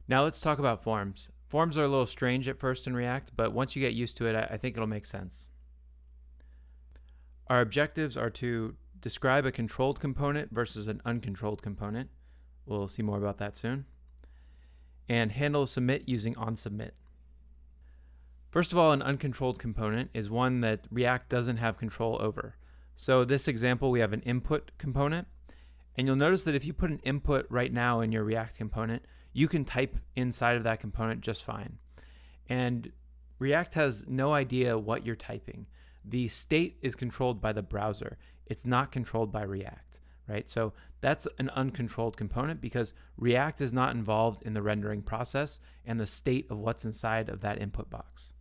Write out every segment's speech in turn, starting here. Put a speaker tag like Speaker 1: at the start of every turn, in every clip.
Speaker 1: Now let's talk about forms. Forms are a little strange at first in React, but once you get used to it, I think it'll make sense. Our objectives are to describe a controlled component versus an uncontrolled component. We'll see more about that soon. And handle submit using onSubmit. First of all, an uncontrolled component is one that React doesn't have control over. So this example, we have an input component, and you'll notice that if you put an input right now in your React component, you can type inside of that component just fine. And React has no idea what you're typing. The state is controlled by the browser. It's not controlled by React, right? So that's an uncontrolled component because React is not involved in the rendering process and the state of what's inside of that input box.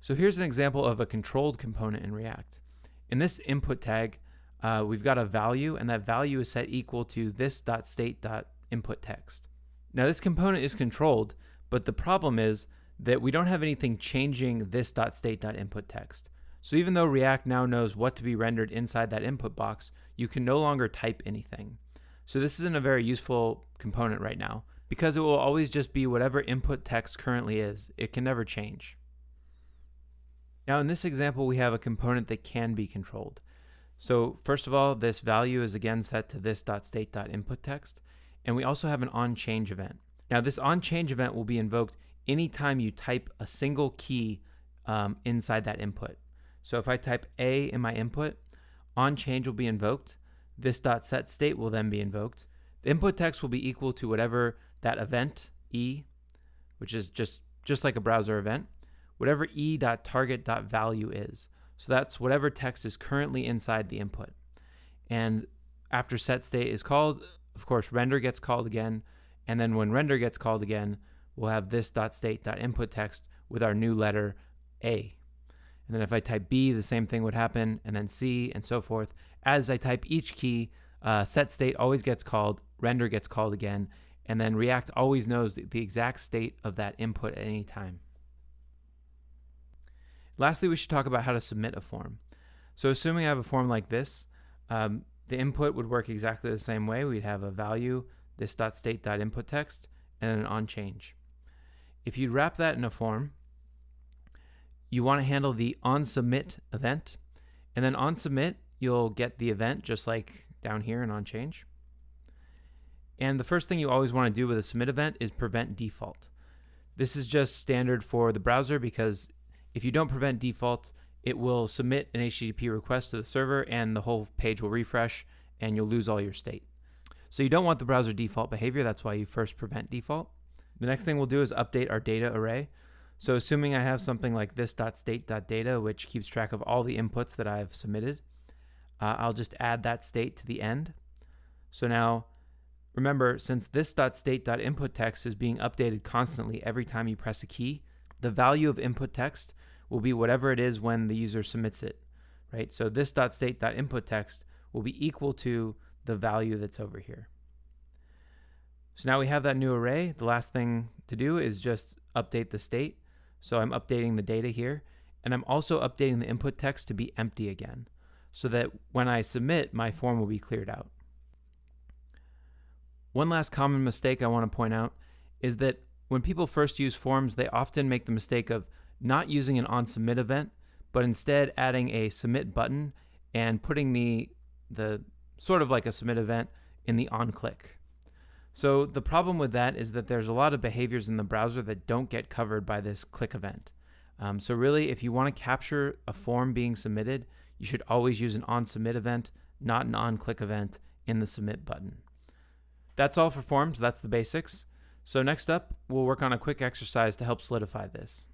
Speaker 1: So here's an example of a controlled component in React. In this input tag, we've got a value, and that value is set equal to this.state.input text. Now this component is controlled, but the problem is that we don't have anything changing this.state.input text. So even though React now knows what to be rendered inside that input box, you can no longer type anything. So this isn't a very useful component right now because it will always just be whatever input text currently is. It can never change. Now in this example, we have a component that can be controlled. So first of all, this value is again set to this.state.input text, and we also have an onChange event. Now this onChange event will be invoked anytime you type a single key inside that input. So if I type A in my input, onChange will be invoked. This.setState will then be invoked. The input text will be equal to whatever that event, E, which is just like a browser event, whatever e.target.value is. So that's whatever text is currently inside the input. And after setState is called, of course, render gets called again. And then when render gets called again, we'll have this.state.input text with our new letter A. And then if I type B, the same thing would happen, and then C, and so forth. As I type each key, setState always gets called, render gets called again, and then React always knows the exact state of that input at any time. Lastly, we should talk about how to submit a form. So assuming I have a form like this, the input would work exactly the same way. We'd have a value, this.state.input text, and an onChange. If you wrap that in a form, you want to handle the onSubmit event, and then onSubmit, you'll get the event just like down here in onChange. And the first thing you always want to do with a submit event is prevent default. This is just standard for the browser because if you don't prevent default, it will submit an HTTP request to the server and the whole page will refresh and you'll lose all your state. So you don't want the browser default behavior. That's why you first prevent default. The next thing we'll do is update our data array. So assuming I have something like this.state.data, which keeps track of all the inputs that I've submitted, I'll just add that state to the end. So now, remember, since this.state.input text is being updated constantly every time you press a key, the value of input text will be whatever it is when the user submits it, right? So this.state.input text will be equal to the value that's over here. So now we have that new array. The last thing to do is just update the state. So I'm updating the data here, and I'm also updating the input text to be empty again, so that when I submit, my form will be cleared out. One last common mistake I want to point out is that when people first use forms, they often make the mistake of not using an onSubmit event, but instead adding a submit button and putting the sort of like a submit event in the onClick. So the problem with that is that there's a lot of behaviors in the browser that don't get covered by this click event. So really, if you want to capture a form being submitted, you should always use an onSubmit event, not an onClick event in the submit button. That's all for forms. That's the basics. So next up, we'll work on a quick exercise to help solidify this.